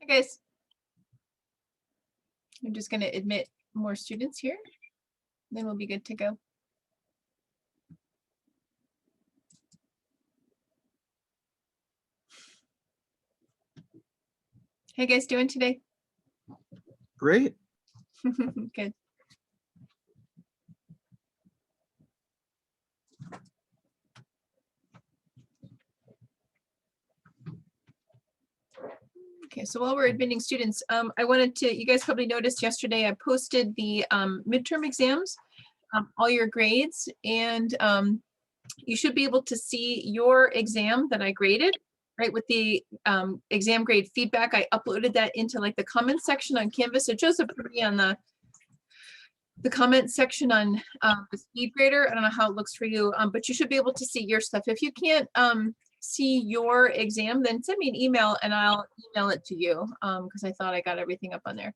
Hi guys. I'm just going to admit more students here, then we'll be good to go. How you guys doing today? Great. Good. Okay, so while we're admitting students, I wanted to, you guys probably noticed yesterday I posted the midterm exams, all your grades, and you should be able to see your exam that I graded, right, with the exam grade feedback. I uploaded that into like the comments section on Canvas. It shows up for me on the comment section on the speed grader. I don't know how it looks for you, but you should be able to see your stuff. If you can't see your exam, then send me an email and I'll email it to you, because I thought I got everything up on there.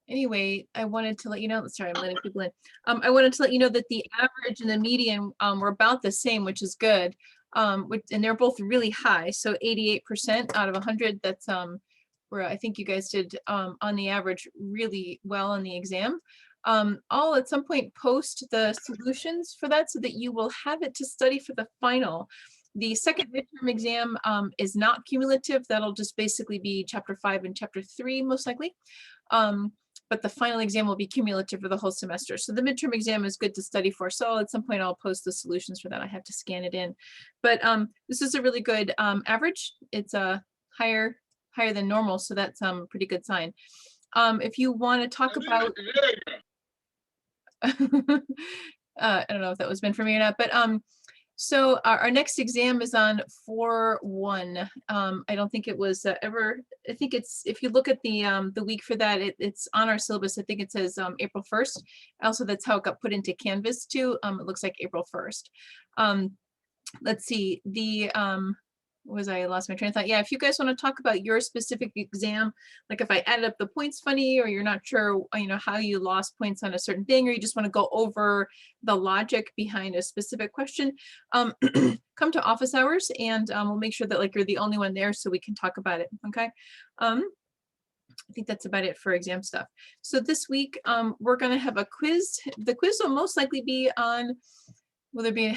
Anyway, I wanted to let you know, sorry, I'm letting people in. I wanted to let you know that the average and the median were about the same, which is good. And they're both really high. So 88% out of 100, that's where I think you guys did on the average really well on the exam. I'll at some point post the solutions for that so that you will have it to study for the final. The second midterm exam is not cumulative. That'll just basically be chapter 5 and chapter 3 most likely. But the final exam will be cumulative for the whole semester. So the midterm exam is good to study for. So at some point I'll post the solutions for that. I have to scan it in. But this is a really good average. It's higher than normal. So that's a pretty good sign. If you want to talk about, I don't know if that was meant for me or not, but so our next exam is on 4/1. I don't think it was ever, I think it's, if you look at the week for that, it's on our syllabus. I think it says April 1st. Also, that's how it got put into Canvas too. It looks like April 1st. Let's see, I lost my train of thought. Yeah, if you guys want to talk about your specific exam, like if I added up the points funny, or you're not sure, how you lost points on a certain thing, or you just want to go over the logic behind a specific question, come to office hours and we'll make sure that like you're the only one there so we can talk about it. Okay. I think that's about it for exam stuff. So this week we're going to have a quiz. The quiz will most likely be on, will there be?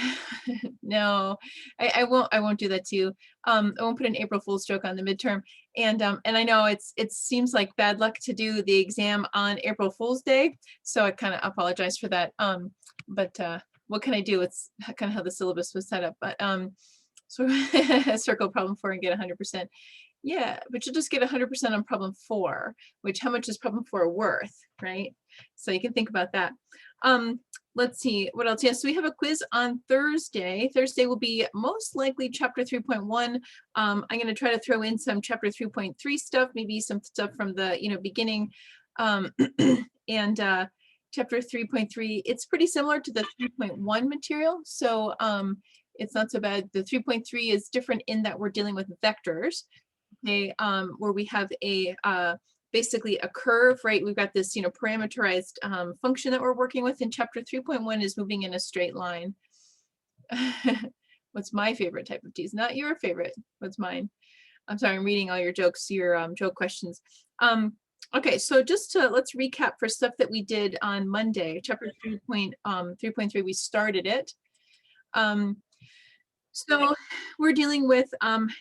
No, I won't do that to you. I won't put an April Fool's joke on the midterm. And I know it seems like bad luck to do the exam on April Fool's Day, so I kind of apologize for that. But what can I do? It's kind of how the syllabus was set up. But so circle problem 4 and get 100%. Yeah, but you'll just get 100% on problem 4, which how much is problem 4 worth, right? So you can think about that. Let's see what else. Yes, so we have a quiz on Thursday. Thursday will be most likely chapter 3.1. I'm going to try to throw in some chapter 3.3 stuff, maybe some stuff from the beginning. And chapter 3.3, it's pretty similar to the 3.1 material. So it's not so bad. The 3.3 is different in that we're dealing with vectors. Okay, where we have a basically a curve, right? We've got this, parameterized function that we're working with. In chapter 3.1 is moving in a straight line. What's my favorite type of tease? Not your favorite. What's mine? I'm sorry, I'm reading all your jokes, your joke questions. Okay, so just let's recap for stuff that we did on Monday. Chapter 3.3, we started it. So we're dealing with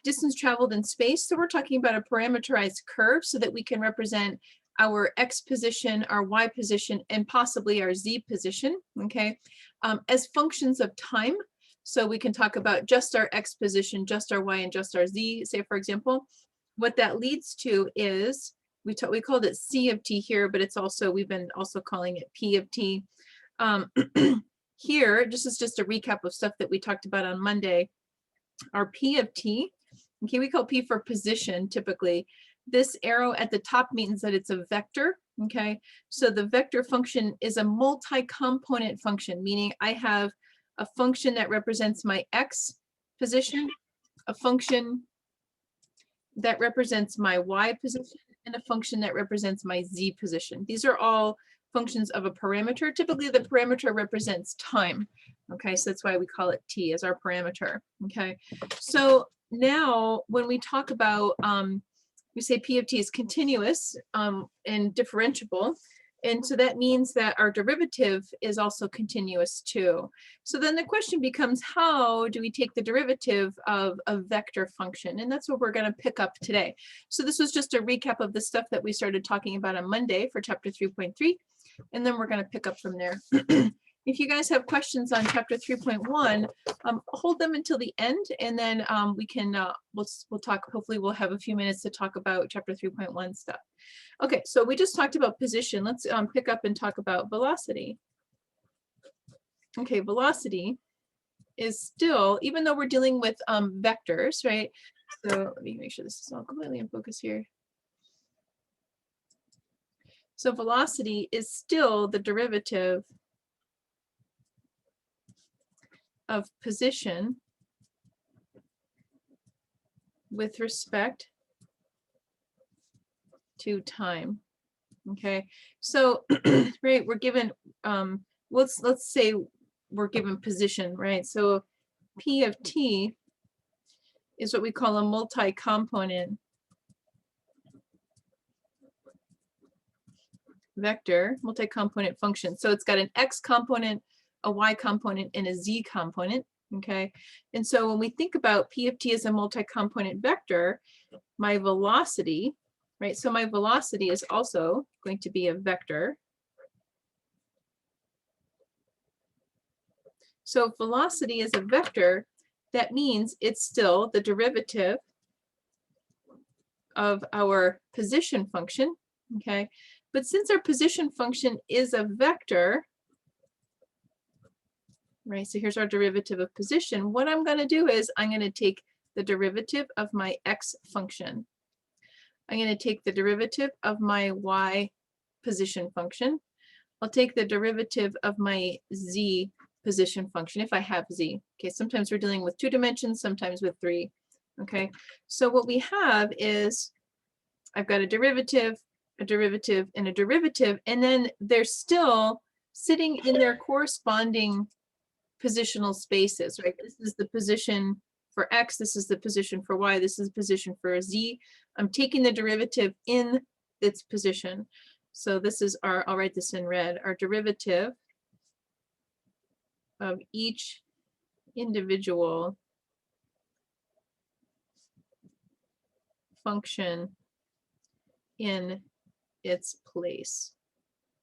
distance traveled in space. So we're talking about a parameterized curve so that we can represent our x position, our y position, and possibly our z position, okay, as functions of time. So we can talk about just our x position, just our y, and just our z, say, for example. What that leads to is, we called it c of t here, but it's also, we've been also calling it p of t. Here, this is just a recap of stuff that we talked about on Monday. Our p of t, okay, we call p for position typically. This arrow at the top means that it's a vector, okay? So the vector function is a multi-component function, meaning I have a function that represents my x position, a function that represents my y position, and a function that represents my z position. These are all functions of a parameter. Typically the parameter represents time. Okay, so that's why we call it t as our parameter. Okay, so now when we talk about, we say P of t is continuous and differentiable. And so that means that our derivative is also continuous too. So then the question becomes, how do we take the derivative of a vector function? And that's what we're going to pick up today. So this was just a recap of the stuff that we started talking about on Monday for chapter 3.3. And then we're going to pick up from there. If you guys have questions on chapter 3.1, hold them until the end, and then we can, we'll talk, hopefully we'll have a few minutes to talk about chapter 3.1 stuff. Okay, so we just talked about position. Let's pick up and talk about velocity. Okay, velocity is still, even though we're dealing with vectors, right? So let me make sure this is all completely in focus here. So velocity is still the derivative of position with respect to time. Okay, so right, we're given let's say we're given position, right? So P of t is what we call a multi-component vector, multi-component function. So it's got an x component, a y component, and a z component. Okay, and so when we think about P of t as a multi-component vector, my velocity, right? So my velocity is also going to be a vector. So if velocity is a vector, that means it's still the derivative of our position function. Okay, but since our position function is a vector, right? So here's our derivative of position. What I'm going to do is I'm going to take the derivative of my x function. I'm going to take the derivative of my y position function. I'll take the derivative of my z position function if I have z. Okay, sometimes we're dealing with 2 dimensions, sometimes with 3. Okay, so what we have is I've got a derivative, and a derivative, and then they're still sitting in their corresponding positional spaces, right? This is the position for x, this is the position for y, this is the position for z. I'm taking the derivative in its position. So this is our, I'll write this in red, our derivative of each individual function in its place.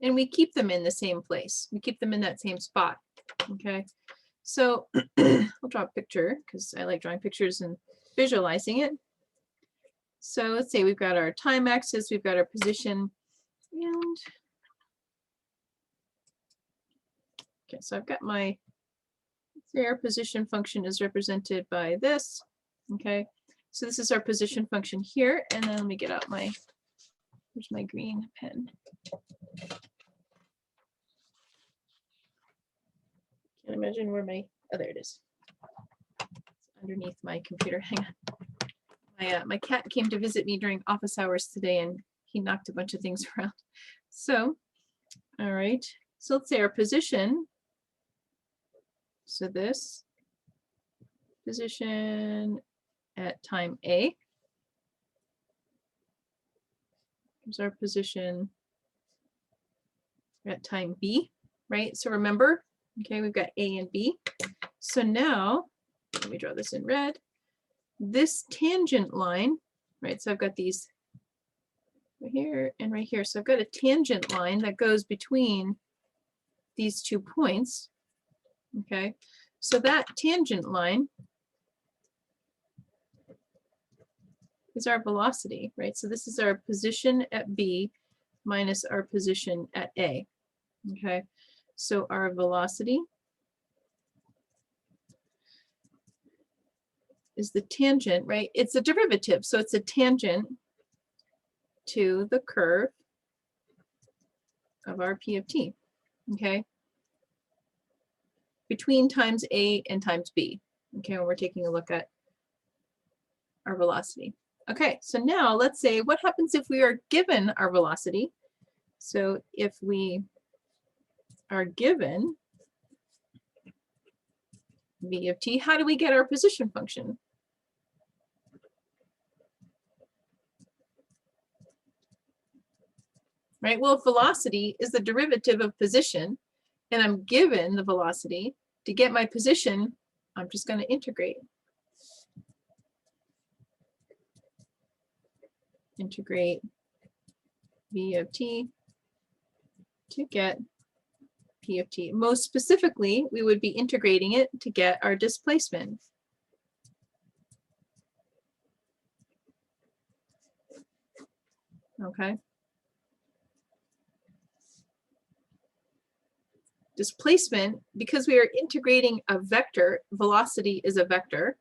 And we keep them in the same place. We keep them in that same spot. Okay, so I'll draw a picture because I like drawing pictures and visualizing it. So let's say we've got our time axis, we've got our position, and okay, so I've got my, let's say our position function is represented by this. Okay, so this is our position function here, and then let me get out my, where's my green pen? Can't imagine where my, oh, there it is. It's underneath my computer. Hang on. My cat came to visit me during office hours today, and he knocked a bunch of things around. So, all right. So let's say our position. So this position at time A. Here's our position at time B, right? So remember, okay, we've got A and B. So now, let me draw this in red. This tangent line, right? So I've got these right here and right here. So I've got a tangent line that goes between these 2 points. Okay, so that tangent line is our velocity, right? So this is our position at B minus our position at A. Okay, so our velocity is the tangent, right? It's a derivative, so it's a tangent to the curve of our P of t, okay? Between times A and times B, okay, when we're taking a look at our velocity. Okay, so now let's say what happens if we are given our velocity. So if we are given v of t, how do we get our position function? right? Well, if velocity is the derivative of position, and I'm given the velocity, to get my position, I'm just going to integrate. Integrate v of t to get p of t. Most specifically, we would be integrating it to get our displacement. Okay. Displacement, because we are integrating a vector, velocity is a vector.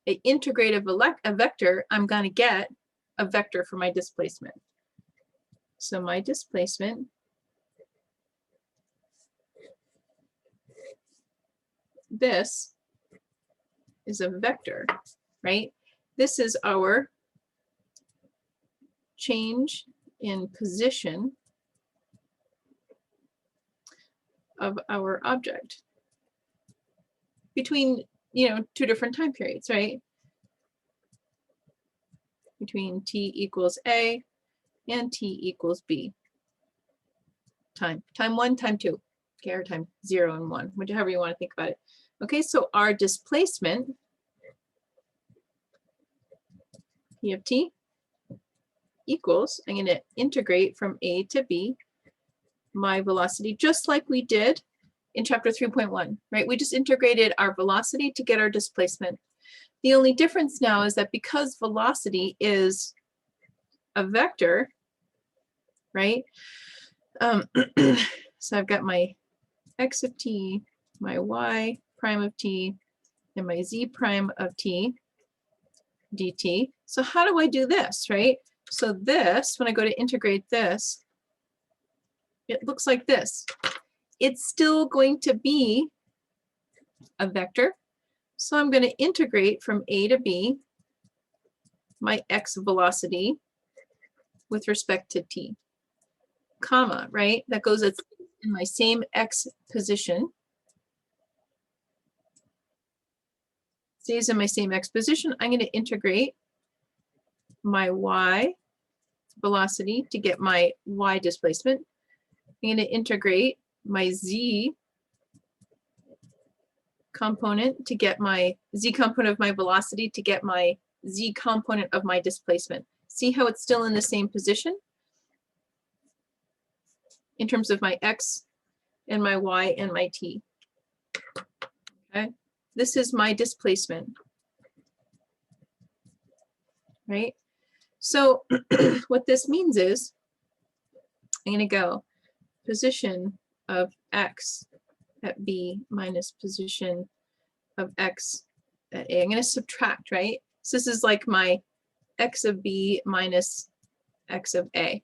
I integrate a vector, I'm going to get a vector for my displacement. So my displacement this is a vector, right? This is our change in position of our object between, two different time periods, right? Between t equals a and t equals b. Time 1, time 2, okay, or time 0 and 1, whichever you want to think about it. Okay, so our displacement, p of t, equals, I'm going to integrate from a to b, my velocity, just like we did in chapter 3.1, right? We just integrated our velocity to get our displacement. The only difference now is that because velocity is a vector, right? So I've got my x of t, my y prime of t, and my z prime of t dt. So how do I do this, right? So this, when I go to integrate this, it looks like this. It's still going to be a vector. So I'm going to integrate from a to b my x velocity with respect to t, comma, right? That goes in my same x position. Stays in my same x position. I'm going to integrate my y velocity to get my y displacement. I'm going to integrate my z component to get my z component of my velocity to get my z component of my displacement. See how it's still in the same position in terms of my x and my y and my t. Okay, this is my displacement, right? So what this means is I'm going to go position of x at b minus position of x at a. I'm going to subtract, right? So this is like my x of b minus x of a.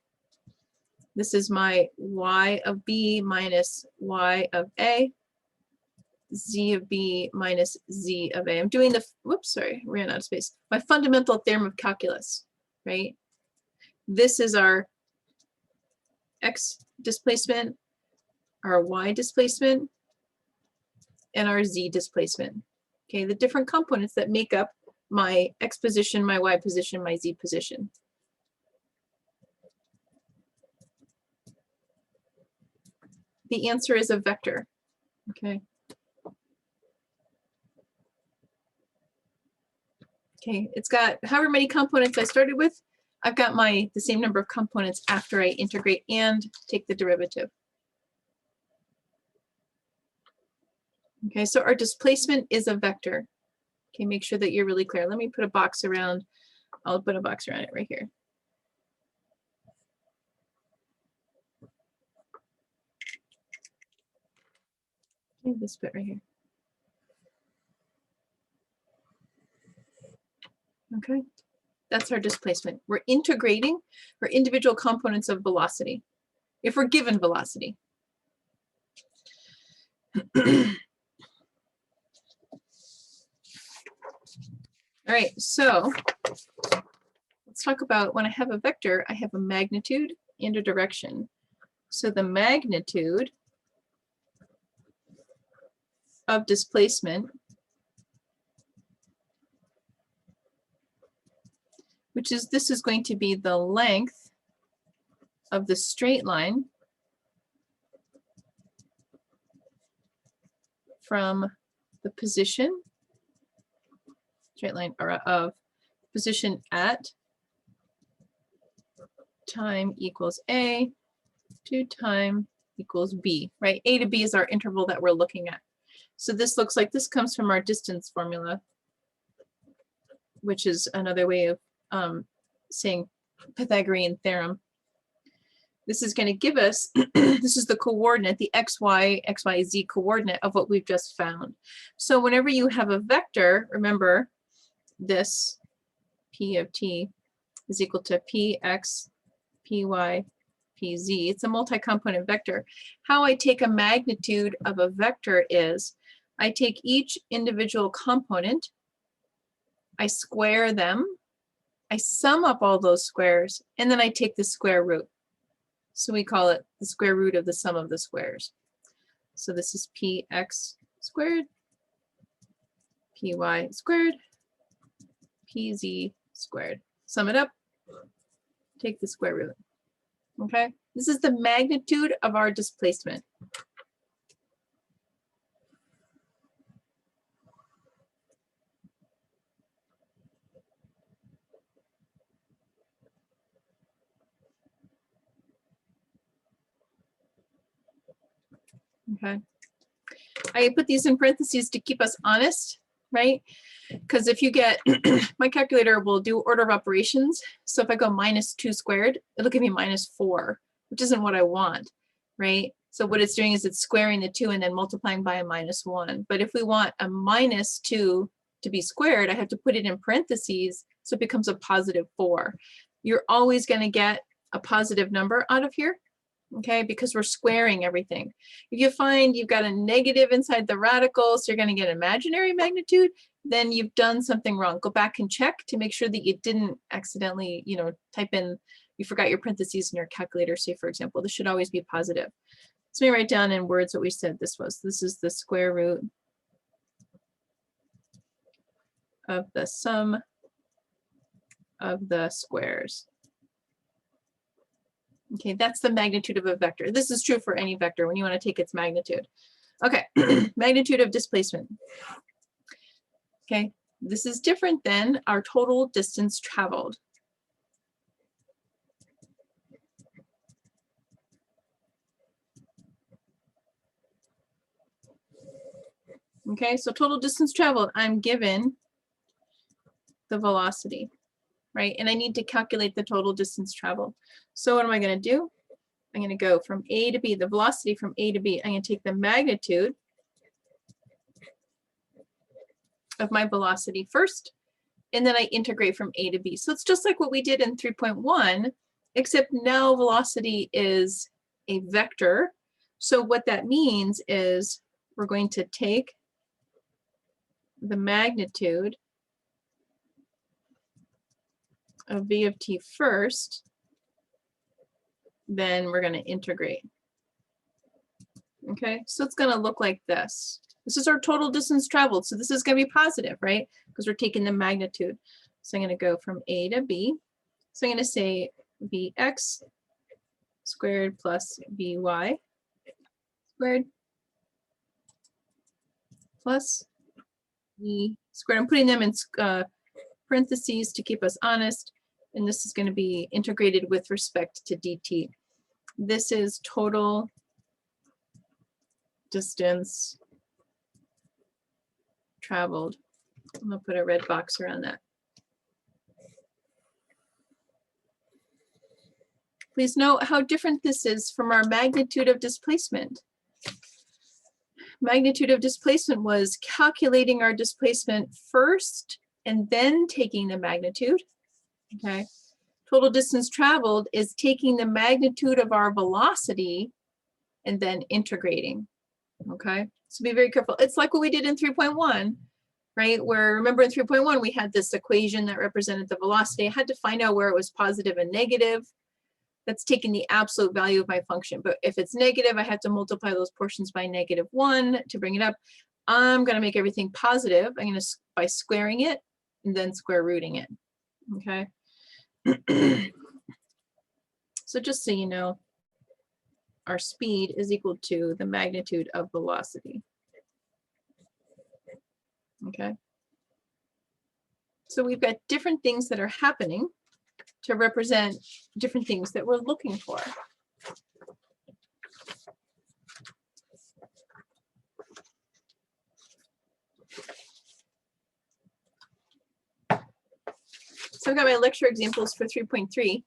This is my y of b minus y of a, z of b minus z of a. I'm doing the, whoops, sorry, ran out of space. My fundamental theorem of calculus, right? This is our x displacement, our y displacement, and our z displacement. Okay, the different components that make up my x position, my y position, my z position. The answer is a vector. Okay. Okay, it's got however many components I started with. I've got the same number of components after I integrate and take the derivative. Okay, so our displacement is a vector. Okay, make sure that you're really clear. Let me put a box around, I'll put a box around it right here. Okay, this bit right here. Okay, that's our displacement. We're integrating our individual components of velocity, if we're given velocity. All right, so let's talk about when I have a vector, I have a magnitude and a direction. So the magnitude of displacement, which is, this is going to be the length of the straight line from the position, straight line or of position at time equals A to time equals B, right? A to B is our interval that we're looking at. So this looks like this comes from our distance formula, which is another way of saying Pythagorean theorem. This is going to give us, this is the coordinate, the xy, coordinate of what we've just found. So whenever you have a vector, remember this P of t is equal to Px, Py, Pz. It's a multi-component vector. How I take a magnitude of a vector is I take each individual component, I square them, I sum up all those squares, and then I take the square root. So we call it the square root of the sum of the squares. So this is Px squared, Py squared, Pz squared. Sum it up, take the square root. Okay, this is the magnitude of our displacement. Okay, I put these in parentheses to keep us honest, right? Because if you get, my calculator will do order of operations. So if I go -2 squared, it'll give me -4, which isn't what I want, right? So what it's doing is it's squaring the 2 and then multiplying by a -1. But if we want a -2 to be squared, I have to put it in parentheses, so it becomes a +4. You're always going to get a positive number out of here, okay, because we're squaring everything. If you find you've got a negative inside the radical, so you're going to get imaginary magnitude, then you've done something wrong. Go back and check to make sure that you didn't accidentally, type in, you forgot your parentheses in your calculator, say for example. This should always be positive. So let me write down in words what we said this was. This is the square root of the sum of the squares. Okay, that's the magnitude of a vector. This is true for any vector when you want to take its magnitude. Okay, magnitude of displacement. Okay, this is different than our total distance traveled. Okay, so total distance traveled, I'm given the velocity, right? And I need to calculate the total distance traveled. So what am I going to do? I'm going to go from A to B, the velocity from A to B. I'm going to take the magnitude of my velocity first, and then I integrate from A to B. So it's just like what we did in 3.1, except now velocity is a vector. So what that means is we're going to take the magnitude of v of t first, then we're going to integrate. Okay, so it's going to look like this. This is our total distance traveled. So this is going to be positive, right? Because we're taking the magnitude. So I'm going to go from A to B. So I'm going to say Vx squared plus Vy squared plus E squared. I'm putting them in parentheses to keep us honest. And this is going to be integrated with respect to dt. This is total distance traveled. I'm going to put a red box around that. Please note how different this is from our magnitude of displacement. Magnitude of displacement was calculating our displacement first and then taking the magnitude. Okay. Total distance traveled is taking the magnitude of our velocity and then integrating. Okay. So be very careful. It's like what we did in 3.1, right? Where remember in 3.1, we had this equation that represented the velocity. I had to find out where it was positive and negative. That's taking the absolute value of my function. But if it's negative, I have to multiply those portions by -1 to bring it up. I'm going to make everything positive. I'm going to, by squaring it and then square rooting it. Okay. So just so you know, our speed is equal to the magnitude of velocity. Okay. So we've got different things that are happening to represent different things that we're looking for. So I've got my lecture examples for 3.3.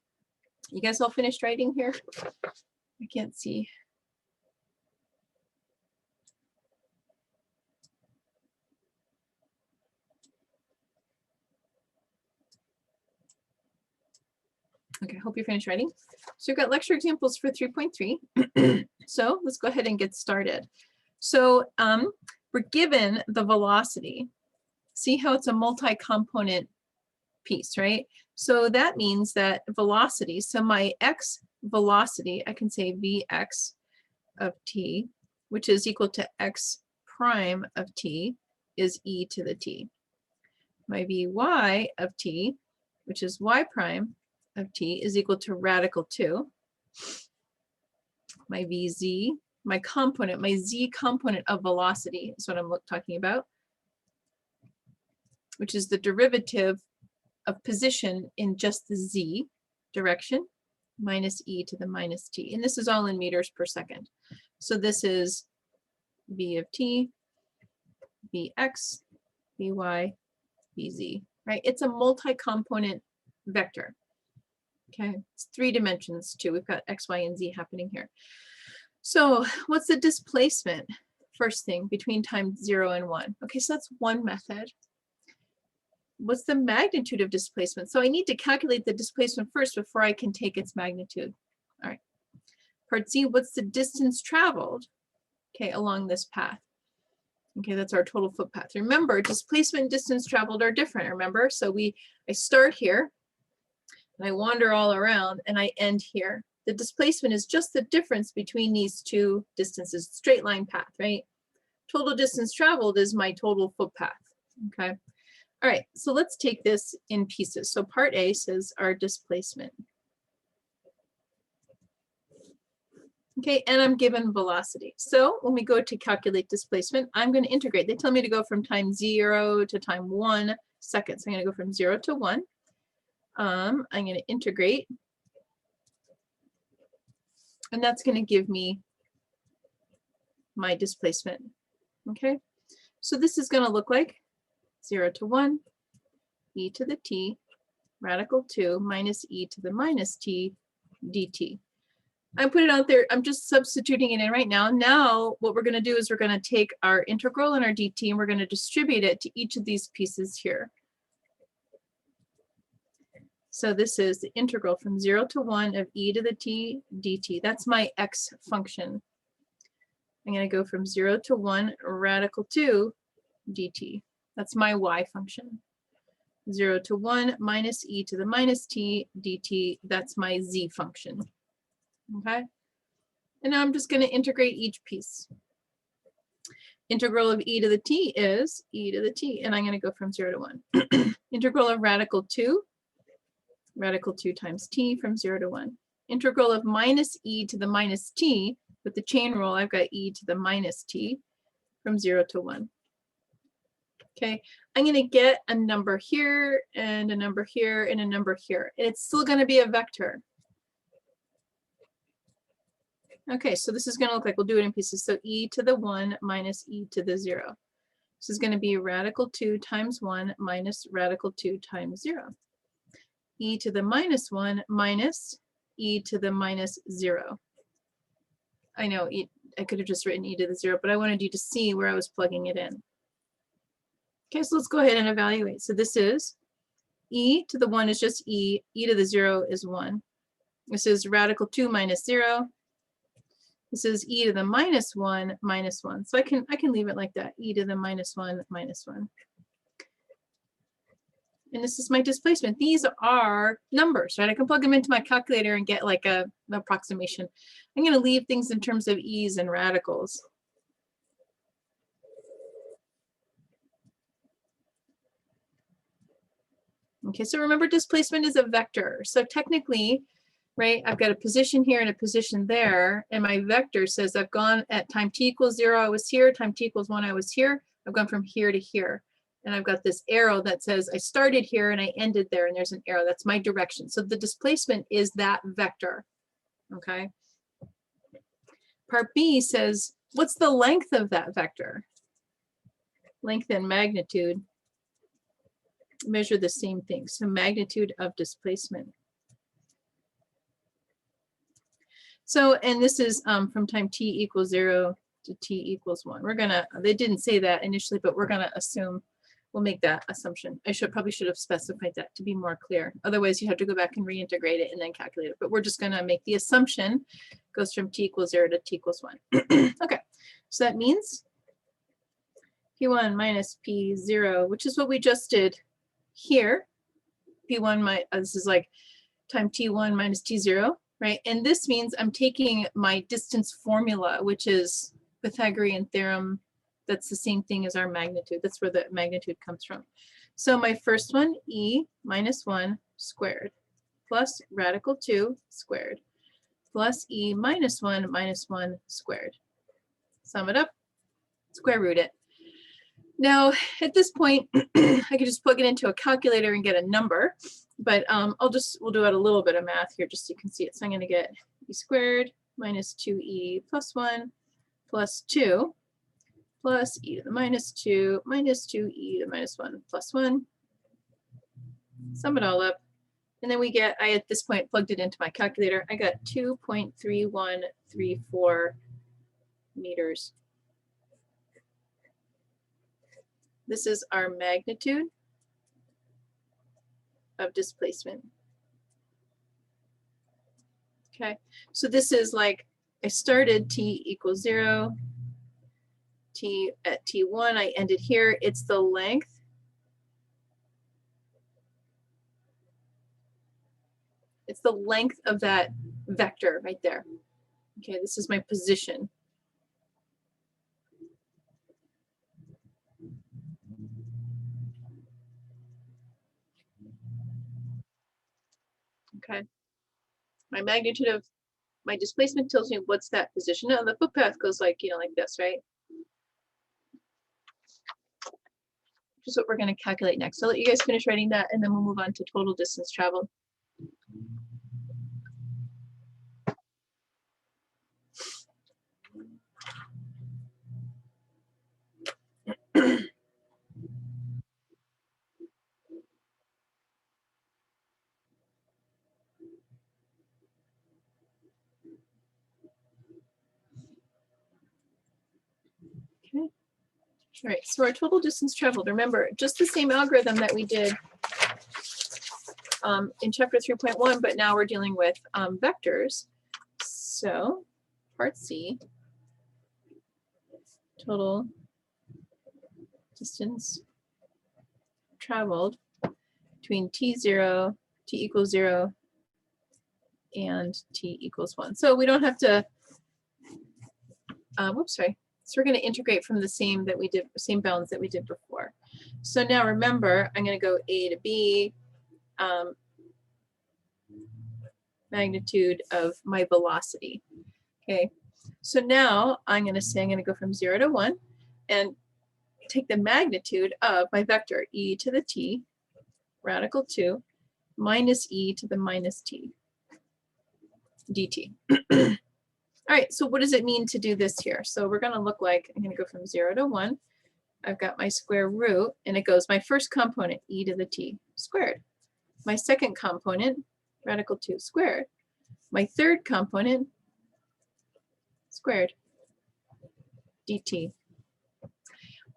You guys all finished writing here? I can't see. Okay, hope you're finished writing. So we've got lecture examples for 3.3. So let's go ahead and get started. So we're given the velocity. See how it's a multi-component piece, right? So that means that velocity, so my x velocity, I can say vx of t, which is equal to x prime of t, is e to the t. My vy of t, which is y prime of t, is equal to radical 2. My vz, my component, my z component of velocity is what I'm talking about, which is the derivative of position in just the z direction, minus e to the minus t. And this is all in meters per second. So this is v of t, vx, vy, vz, right? It's a multi-component vector. Okay, it's 3 dimensions too. We've got x, y, and z happening here. So what's the displacement? First thing, between time 0 and 1. Okay, so that's one method. What's the magnitude of displacement? So I need to calculate the displacement first before I can take its magnitude. All right. Part C, what's the distance traveled, okay, along this path? Okay, that's our total foot path. Remember, displacement and distance traveled are different, remember? So I start here, and I wander all around, and I end here. The displacement is just the difference between these two distances, straight line path, right? Total distance traveled is my total foot path, okay? All right, so let's take this in pieces. So part A says our displacement. Okay, and I'm given velocity. So when we go to calculate displacement, I'm going to integrate. They tell me to go from time 0 to time 1 seconds. I'm going to go from 0 to 1. I'm going to integrate. And that's going to give me my displacement. Okay, so this is going to look like 0 to 1, e to the t, radical 2 minus e to the minus t dt. I put it out there. I'm just substituting it in right now. Now what we're going to do is we're going to take our integral and our dt and we're going to distribute it to each of these pieces here. So this is the integral from 0 to 1 of e to the t dt. That's my x function. I'm going to go from 0 to 1 radical 2 dt. That's my y function. 0 to 1 minus e to the minus t dt. That's my z function. Okay. And now I'm just going to integrate each piece. Integral of e to the t is e to the t. And I'm going to go from 0 to 1. Integral of radical 2 times t from 0 to 1. Integral of minus e to the minus t, with the chain rule, I've got e to the minus t from 0 to 1. Okay, I'm going to get a number here and a number here and a number here. It's still going to be a vector. Okay, so this is going to look like, we'll do it in pieces. So e to the 1 minus e to the 0. This is going to be radical 2 times 1 minus radical 2 times 0. E to the minus 1 minus e to the minus 0. I know I could have just written e to the 0, but I wanted you to see where I was plugging it in. Okay, so let's go ahead and evaluate. So this is e to the 1 is just e to the 0 is 1. This is radical 2 minus 0. This is e to the minus 1 minus 1. So I can leave it like that, e to the minus 1 minus 1. And this is my displacement. These are numbers, right? I can plug them into my calculator and get like an approximation. I'm going to leave things in terms of e's and radicals. Okay, so remember displacement is a vector. So technically, right? I've got a position here and a position there, and my vector says I've gone at time t equals 0, I was here, time t equals 1, I was here. I've gone from here to here. And I've got this arrow that says I started here and I ended there, and there's an arrow. That's my direction. So the displacement is that vector, okay? Part B says, what's the length of that vector? Length and magnitude measure the same thing. So magnitude of displacement. So, and this is from time t equals 0 to t equals 1. We're gonna, they didn't say that initially, but we're gonna assume, we'll make that assumption. I probably should have specified that to be more clear. Otherwise you have to go back and reintegrate it and then calculate it. But we're just gonna make the assumption goes from t equals 0 to t equals 1. Okay, so that means P1 minus P0, which is what we just did here. P1, this is like time T1 minus T0, right? And this means I'm taking my distance formula, which is Pythagorean Theorem. That's the same thing as our magnitude. That's where the magnitude comes from. So my first one, E minus 1 squared plus radical 2 squared plus E minus 1 squared. Sum it up, square root it. Now, at this point, I could just plug it into a calculator and get a number, but we'll do out a little bit of math here just so you can see it. So I'm going to get E squared minus 2E plus 1 plus 2 plus E to the minus 2 minus 2E to the minus 1 plus 1. Sum it all up. And then we get, I at this point plugged it into my calculator. I got 2.3134 meters. This is our magnitude of displacement. Okay, so this is like I started t equals 0, t at t1, I ended here. It's the length. It's the length of that vector right there. Okay, this is my position. Okay, my magnitude of my displacement tells me what's that position. Now the footpath goes like, like this, right? Which is what we're going to calculate next. So I'll let you guys finish writing that, and then we'll move on to total distance traveled. Okay. All right, so our total distance traveled, remember, just the same algorithm that we did in chapter 3.1, but now we're dealing with vectors. So part C, total distance traveled between t0, t equals 0, and t equals 1. So we don't have to, whoops, sorry. So we're going to integrate from the same bounds that we did before. So now remember, I'm going to go A to B, magnitude of my velocity. Okay, so now I'm going to say I'm going to go from 0 to 1 and take the magnitude of my vector e to the t, radical 2, minus e to the minus t, dt. All right, so what does it mean to do this here? So we're going to look like, I'm going to go from 0 to 1. I've got my square root, and it goes my first component, e to the t squared. My second component, radical 2 squared. My third component, squared, dt.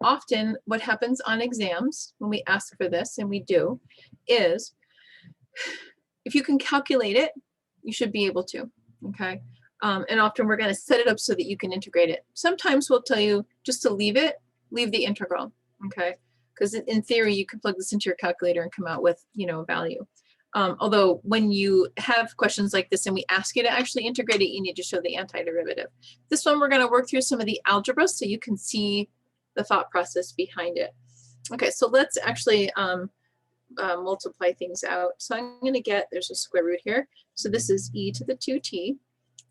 Often what happens on exams when we ask for this, and we do, is if you can calculate it, you should be able to, okay? And often we're going to set it up so that you can integrate it. Sometimes we'll tell you just to leave the integral, okay? Because in theory, you can plug this into your calculator and come out with, a value. Although when you have questions like this and we ask you to actually integrate it, you need to show the antiderivative. This one, we're going to work through some of the algebra so you can see the thought process behind it. Okay, so let's actually multiply things out. So I'm going to get, there's a square root here. So this is e to the 2t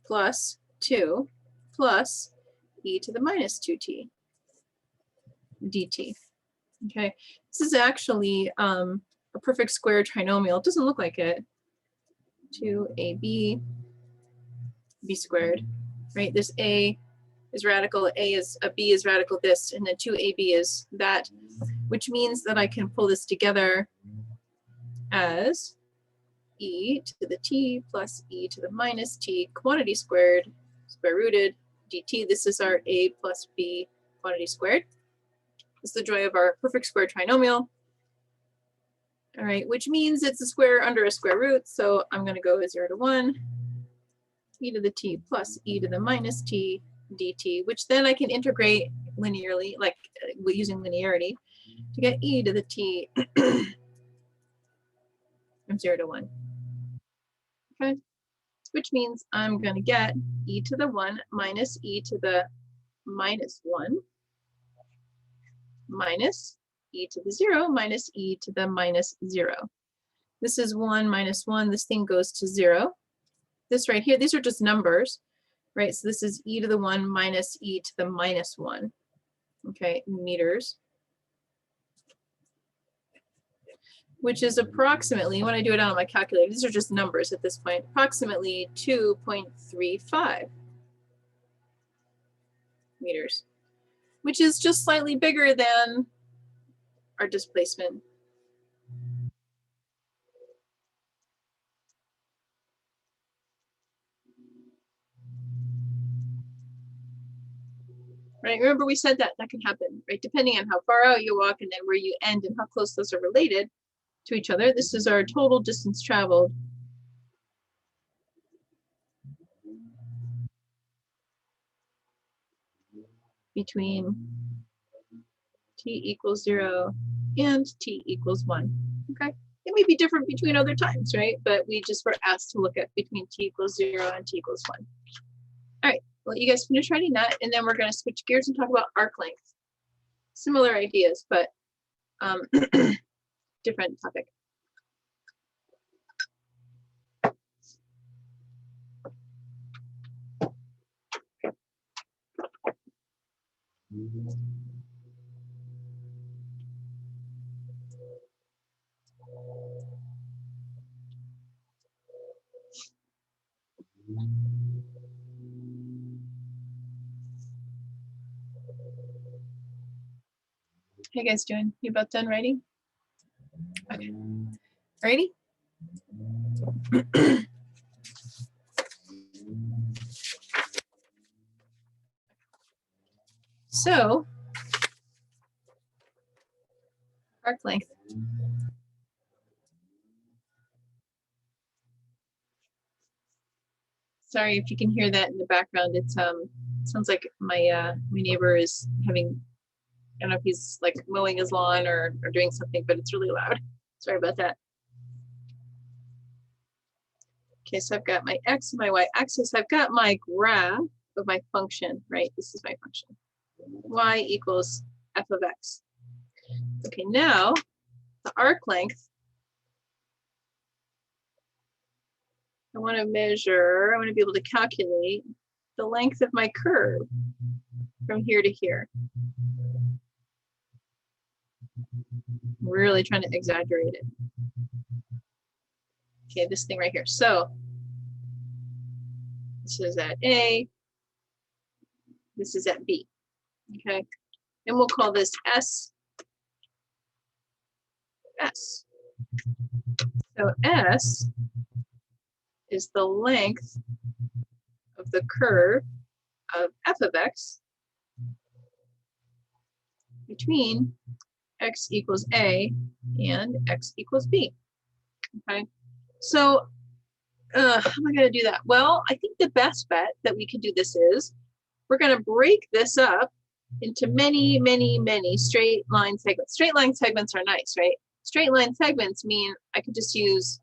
plus 2 plus e to the minus 2t dt. Okay, this is actually a perfect square trinomial. It doesn't look like it. 2ab b squared, right? This a is radical, b is radical this, and then 2ab is that, which means that I can pull this together as e to the t plus e to the minus t quantity squared, square rooted, dt. This is our a plus b quantity squared. This is the joy of our perfect square trinomial. All right, which means it's a square under a square root. So I'm going to go 0 to 1, e to the t plus e to the minus t dt, which then I can integrate linearly, like using linearity, to get e to the t from 0 to 1. Okay, which means I'm going to get e to the 1 minus e to the minus 1 minus e to the 0 minus e to the minus 0. This is 1 minus 1. This thing goes to 0. This right here, these are just numbers, right? So this is e to the 1 minus e to the minus 1, okay, meters, which is approximately, when I do it out on my calculator, these are just numbers at this point, approximately 2.35 meters, which is just slightly bigger than our displacement. Right, remember we said that can happen, right? Depending on how far out you walk and then where you end and how close those are related to each other. This is our total distance traveled. Between t equals 0 and t equals 1, okay? It may be different between other times, right? But we just were asked to look at between t equals 0 and t equals 1. All right, well, you guys finish writing that, and then we're going to switch gears and talk about arc length. Similar ideas, but different topic. How you guys doing? You about done writing? Okay. Ready? So, arc length. Sorry if you can hear that in the background. It's sounds like my my neighbor is having, I don't know if he's like mowing his lawn or doing something, but it's really loud. Sorry about that. Okay, so I've got my x and my y axis. I've got my graph of my function, right? This is my function. Y equals f of x. Okay, now the arc length. I want to measure, I want to be able to calculate the length of my curve from here to here. I'm really trying to exaggerate it. Okay, this thing right here. So this is at A, this is at B, okay? And we'll call this S. So S is the length of the curve of f of x between x equals A and x equals B, okay? So how am I going to do that? Well, I think the best bet that we can do this is we're going to break this up into many, many, many straight line segments. Straight line segments are nice, right? Straight line segments mean I could just use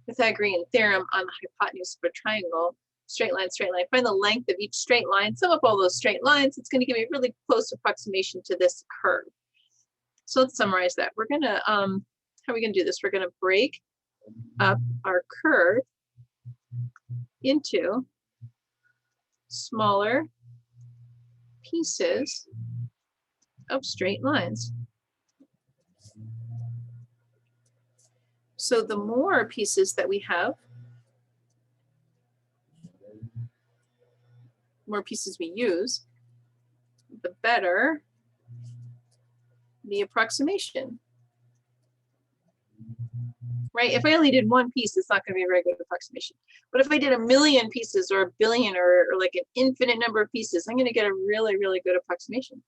Pythagorean theorem on the hypotenuse of a triangle. Straight line, find the length of each straight line, sum up all those straight lines. It's going to give me a really close approximation to this curve. So let's summarize that. We're going to how are we going to do this? We're going to break up our curve into smaller pieces of straight lines. So the more pieces that we have, more pieces we use, the better the approximation. Right? If I only did one piece, it's not going to be a very good approximation. But if I did a million pieces or a billion or like an infinite number of pieces, I'm going to get a really, really good approximation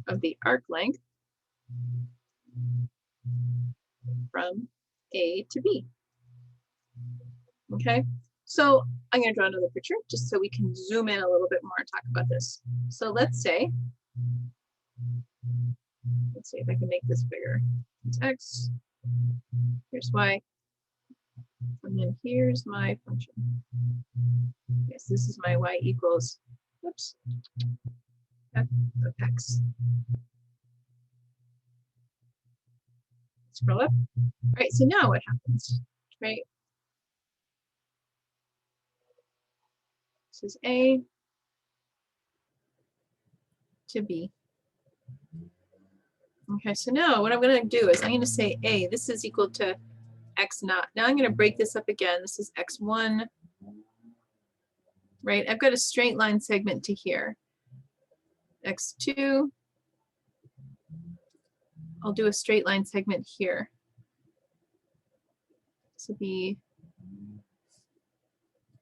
of the arc length from A to B. Okay, so I'm going to draw another picture just so we can zoom in a little bit more and talk about this. So let's see if I can make this bigger. It's X, here's Y, and then here's my function. Yes, this is my Y equals, whoops, f of X. Scroll up. All right, so now what happens, right? This is A to B. Okay, so now what I'm going to do is I'm going to say A, this is equal to X naught. Now I'm going to break this up again. This is X1, right? I've got a straight line segment to here. X2, I'll do a straight line segment here. This will be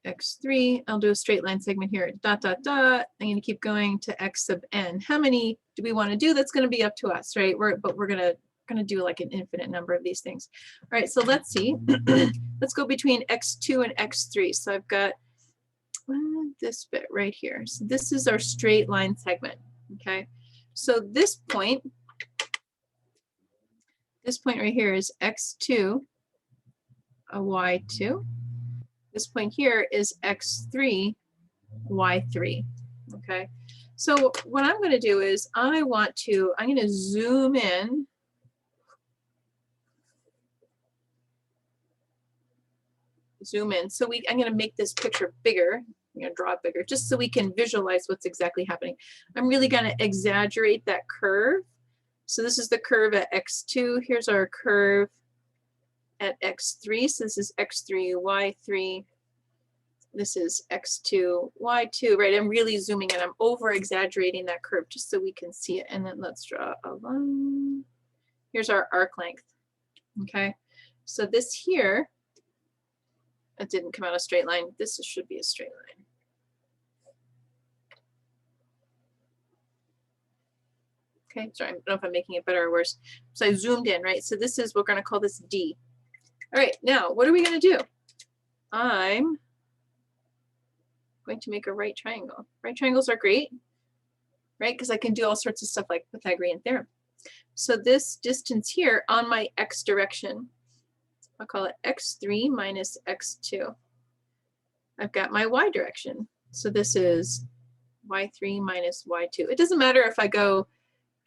X3, I'll do a straight line segment here, dot, dot, dot. I'm going to keep going to X sub n. How many do we want to do? That's going to be up to us, right? But we're going to do like an infinite number of these things. All right, so let's see. Let's go between X2 and X3. So I've got this bit right here. So this is our straight line segment, okay? So this point right here is X2, a Y2. This point here is X3, Y3, okay? So what I'm going to do is I'm going to zoom in. So I'm going to make this picture bigger. I'm going to draw it bigger just so we can visualize what's exactly happening. I'm really going to exaggerate that curve. So this is the curve at X2. Here's our curve at X3. So this is X3, Y3. This is X2, Y2, right? I'm really zooming in. I'm over exaggerating that curve just so we can see it. And then let's draw a line. Here's our arc length, okay? So this here, it didn't come out a straight line. This should be a straight line. Okay, sorry, I don't know if I'm making it better or worse. So I zoomed in, right? So this is, we're gonna call this D. All right, now what are we gonna do? I'm going to make a right triangle. Right triangles are great, right? Because I can do all sorts of stuff like Pythagorean Theorem. So this distance here on my X direction, I'll call it X3 minus X2. I've got my Y direction. So this is Y3 minus Y2. It doesn't matter if I go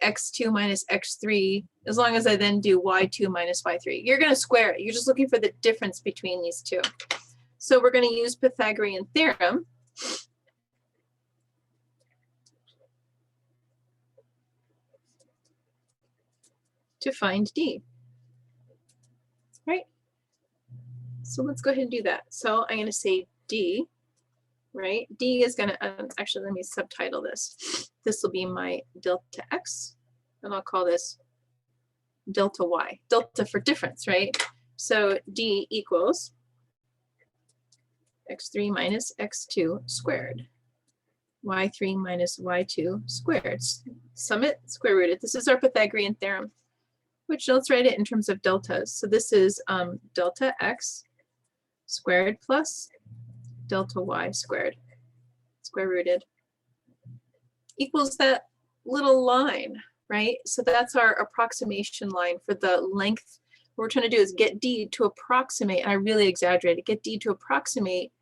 X2 minus X3, as long as I then do Y2 minus Y3. You're going to square it. You're just looking for the difference between these two. So we're going to use Pythagorean Theorem to find D, right? So let's go ahead and do that. So I'm going to say D, right? D is going to, actually, let me subtitle this. This will be my delta X, and I'll call this delta Y, delta for difference, right? So D equals X3 minus X2 squared, Y3 minus Y2 squared. Sum it, square root it. This is our Pythagorean theorem, which let's write it in terms of deltas. So this is delta X squared plus delta Y squared, square rooted, equals that little line, right? So that's our approximation line for the length. What we're trying to do is get D to approximate, and I really exaggerated, get D to approximate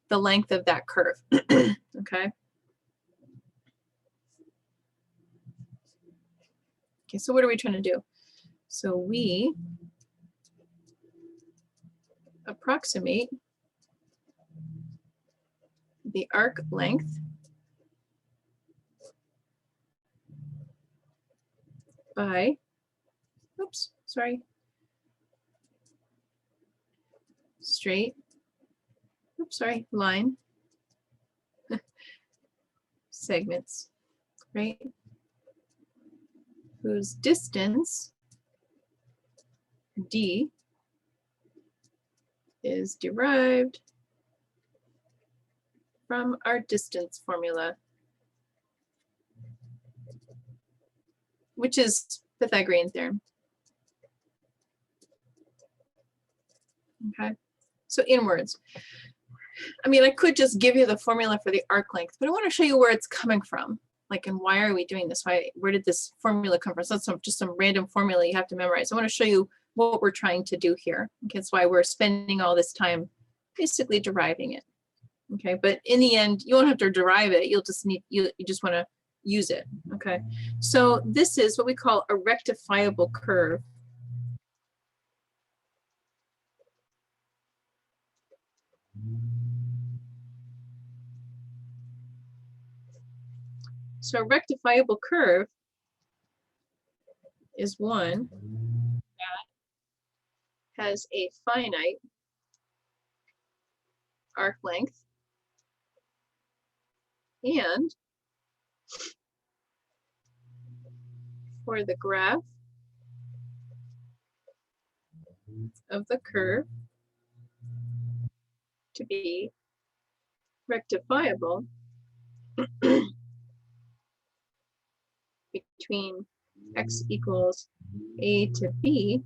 the length of that curve, okay? Okay, so what are we trying to do? So we approximate the arc length by, oops, sorry, straight, oops, sorry, line segments, right? Whose distance d is derived from our distance formula, which is Pythagorean theorem. Okay, so in words, I mean, I could just give you the formula for the arc length, but I want to show you where it's coming from. Like, and why are we doing this? Where did this formula come from? So it's just some random formula you have to memorize. I want to show you what we're trying to do here. Okay, that's why we're spending all this time basically deriving it. Okay, but in the end, you won't have to derive it. You'll just need, you just want to use it. Okay, so this is what we call a rectifiable curve. So a rectifiable curve is one that has a finite arc length and for the graph of the curve to be rectifiable between x equals a to b,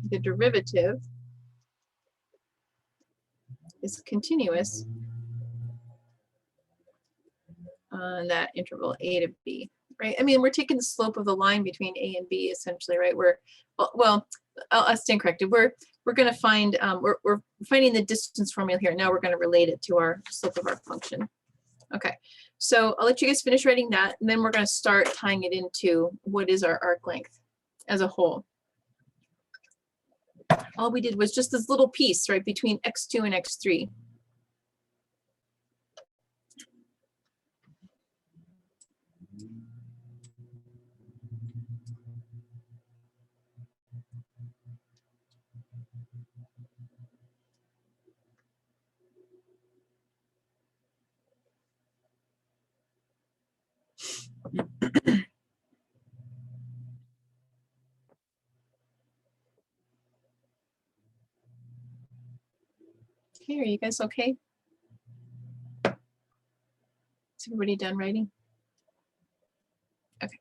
the derivative is continuous on that interval a to b, right? I mean, we're taking the slope of the line between a and b essentially, right? Well, I'll stand corrected. We're going to find, we're finding the distance formula here. Now we're going to relate it to our slope of our function. Okay, so I'll let you guys finish writing that, and then we're going to start tying it into what is our arc length as a whole. All we did was just this little piece, right, between x2 and x3. Okay, are you guys okay? Is everybody done writing? Okay.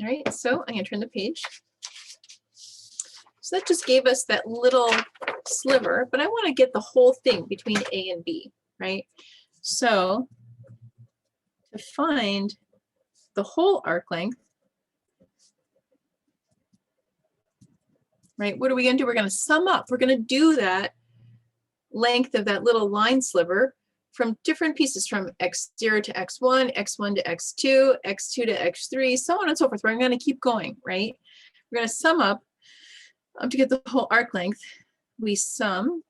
All right, so I'm going to turn the page. So that just gave us that little sliver, but I want to get the whole thing between A and B, right? So to find the whole arc length, right, what are we going to do? We're going to sum up. We're going to do that length of that little line sliver from different pieces, from x0 to x1, x1 to x2, x2 to x3, so on and so forth. We're going to keep going, right? We're going to sum up to get the whole arc length. We sum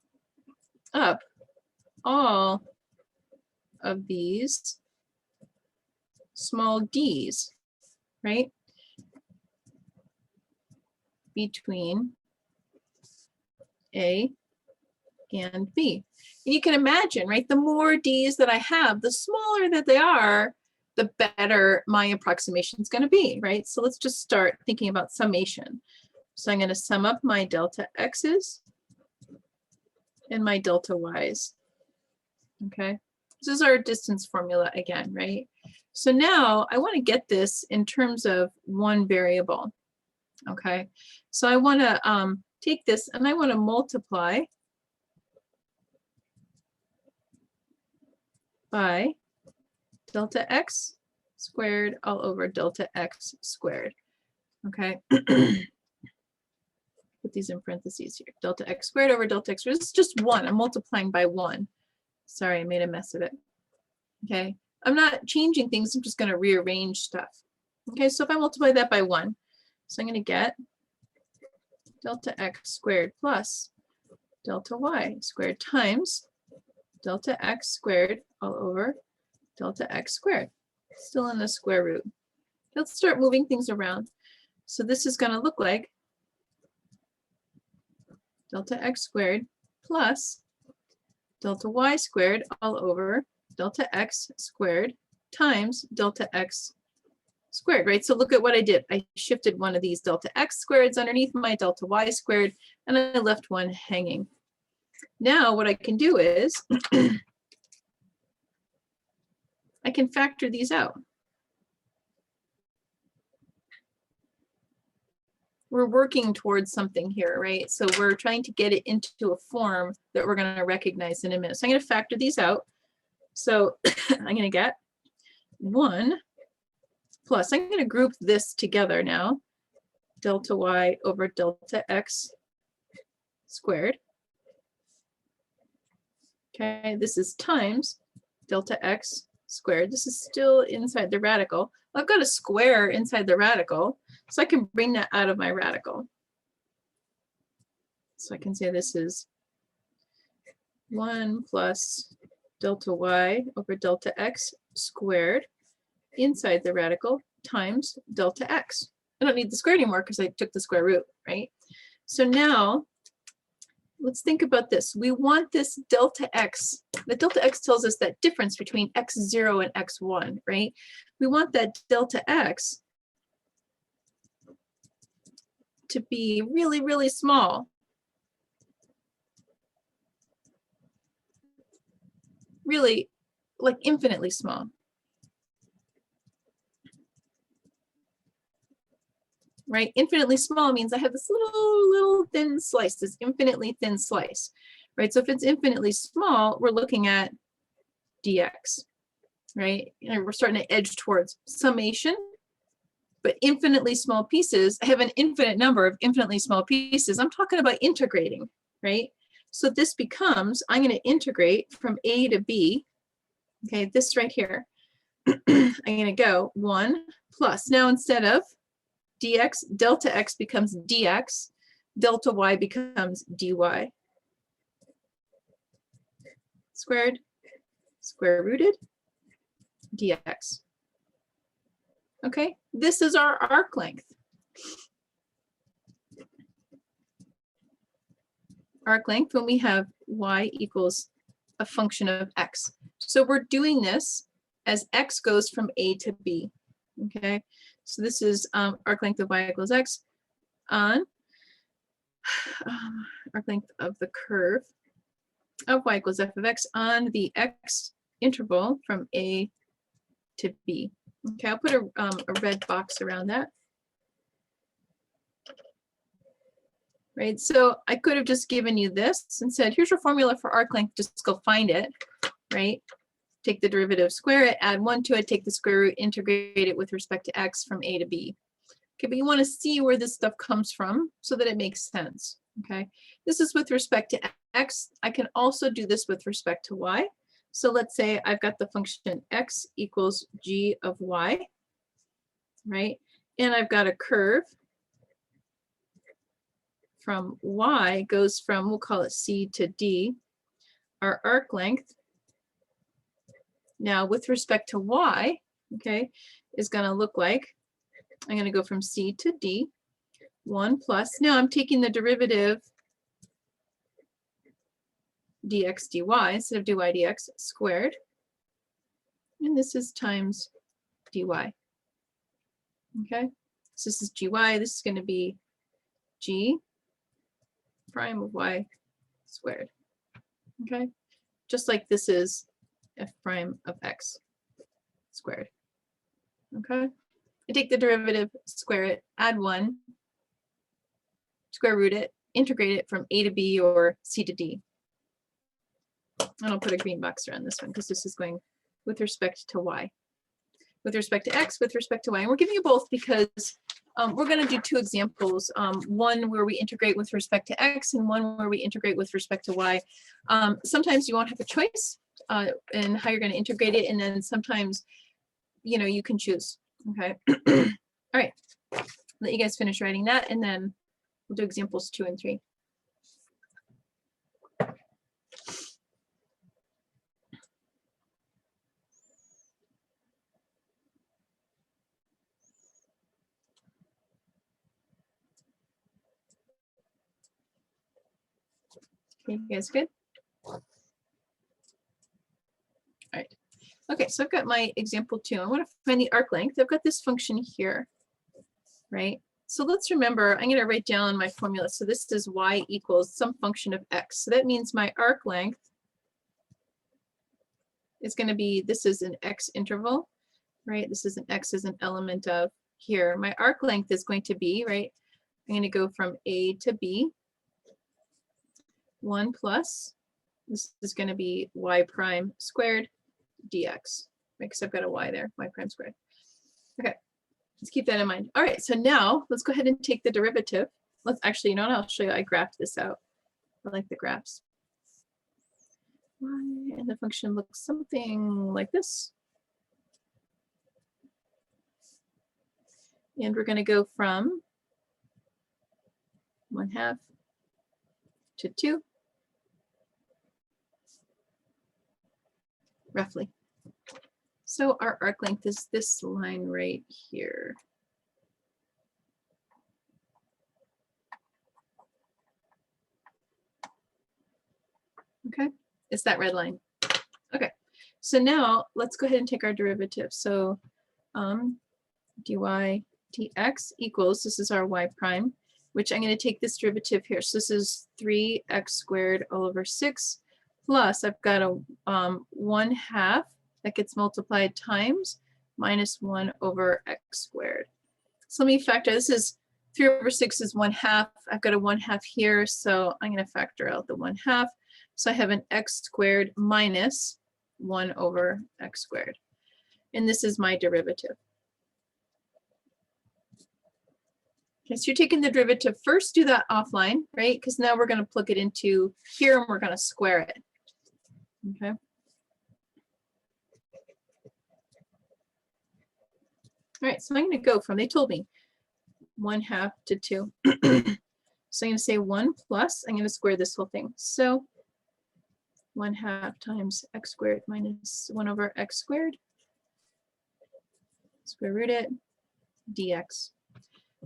up all of these small d's, right, between A and B. And you can imagine, right, the more d's that I have, the smaller that they are, the better my approximation is going to be, right? So let's just start thinking about summation. So I'm going to sum up my delta x's and my delta y's. Okay, this is our distance formula again, right? So now I want to get this in terms of one variable. Okay, so I want to take this and I want to multiply by delta x squared all over delta x squared. Okay, put these in parentheses here. Delta x squared over delta x squared. It's just one. I'm multiplying by one. Sorry, I made a mess of it. Okay, I'm not changing things, I'm just going to rearrange stuff. Okay, so if I multiply that by 1, so I'm going to get delta x squared plus delta y squared times delta x squared all over delta x squared, still in the square root. Let's start moving things around. So this is going to look like delta x squared plus delta y squared all over delta x squared times delta x squared, right? So look at what I did. I shifted one of these delta x squareds underneath my delta y squared, and I left one hanging. Now what I can do is I can factor these out. We're working towards something here, right? So we're trying to get it into a form that we're going to recognize in a minute. So I'm going to factor these out. So I'm going to get 1 plus, I'm going to group this together now, delta y over delta x squared. Okay, this is times delta x squared. This is still inside the radical. I've got a square inside the radical, so I can bring that out of my radical. So I can say this is 1 plus delta y over delta x squared inside the radical times delta x. I don't need the square anymore because I took the square root, right? So now let's think about this. We want this delta x. The delta x tells us that difference between x0 and x1, right? We want that delta x to be really, really small. Really, like infinitely small. Right? Infinitely small means I have this little thin slice, this infinitely thin slice, right? So if it's infinitely small, we're looking at dx, right? And we're starting to edge towards summation, but infinitely small pieces, I have an infinite number of infinitely small pieces. I'm talking about integrating, right? So this becomes, I'm going to integrate from a to b, okay, this right here. I'm going to go 1 plus, now instead of dx, delta x becomes dx, delta y becomes dy squared, square rooted, dx. Okay, this is our arc length. Arc length when we have y equals a function of x. So we're doing this as x goes from a to b, okay? So this is arc length of y equals x on arc length of the curve of y equals f of x on the x interval from a to b. Okay, I'll put a red box around that. Right, so I could have just given you this and said, here's your formula for arc length, just go find it, right? Take the derivative, square it, add 1 to it, take the square root, integrate it with respect to x from a to b. Okay, but you want to see where this stuff comes from so that it makes sense, okay? This is with respect to x. I can also do this with respect to y. So let's say I've got the function x equals g of y, right? And I've got a curve from y goes from, we'll call it c to d. Our arc length now with respect to y, okay, is going to look like, I'm going to go from c to d, 1 plus, now I'm taking the derivative dx dy instead of dy dx squared, and this is times dy. Okay, so this is gy, this is going to be g prime of y squared. Okay, just like this is f prime of x squared. Okay, I take the derivative, square it, add 1, square root it, integrate it from a to b or c to d. And I'll put a green box around this one because this is going with respect to y, with respect to x, with respect to y. And we're giving you both because we're going to do 2 examples, one where we integrate with respect to x and one where we integrate with respect to y. Sometimes you won't have a choice, and how you're going to integrate it. And then sometimes, you know, you can choose. Okay. All right. Let you guys finish writing that, and then we'll do examples 2 and 3. Okay, you guys good? All right. Okay, so I've got my example 2. I want to find the arc length. I've got this function here, right? So let's remember, I'm going to write down my formula. So this is y equals some function of x. So that means my arc length is going to be, this is an x interval, right? This is an x as an element of here. My arc length is going to be, right? I'm going to go from A to B. 1 plus, this is going to be y prime squared dx, because I've got a y there, y prime squared. Okay, let's keep that in mind. All right, so now let's go ahead and take the derivative. Let's actually, you know what, I'll show you, I graphed this out. I like the graphs. And the function looks something like this. And we're going to go from 1/2 to 2. Roughly. So our arc length is this line right here. Okay, it's that red line. Okay, so now let's go ahead and take our derivative. So dy dx equals, this is our y prime, which I'm going to take this derivative here. So this is 3x squared all over 6. Plus, I've got a 1/2 that gets multiplied times minus 1 over x squared. So let me factor, this is 3 over 6 is 1/2. I've got a 1/2 here, so I'm going to factor out the 1/2. So I have an x squared minus 1 over x squared. And this is my derivative. Okay, so you're taking the derivative first, do that offline, right? Because now we're going to plug it into here and we're going to square it. Okay. All right, so I'm going to go from, they told me 1/2 to 2. So I'm going to say 1 plus, I'm going to square this whole thing. So 1/2 times x squared minus 1 over x squared, square root it, dx.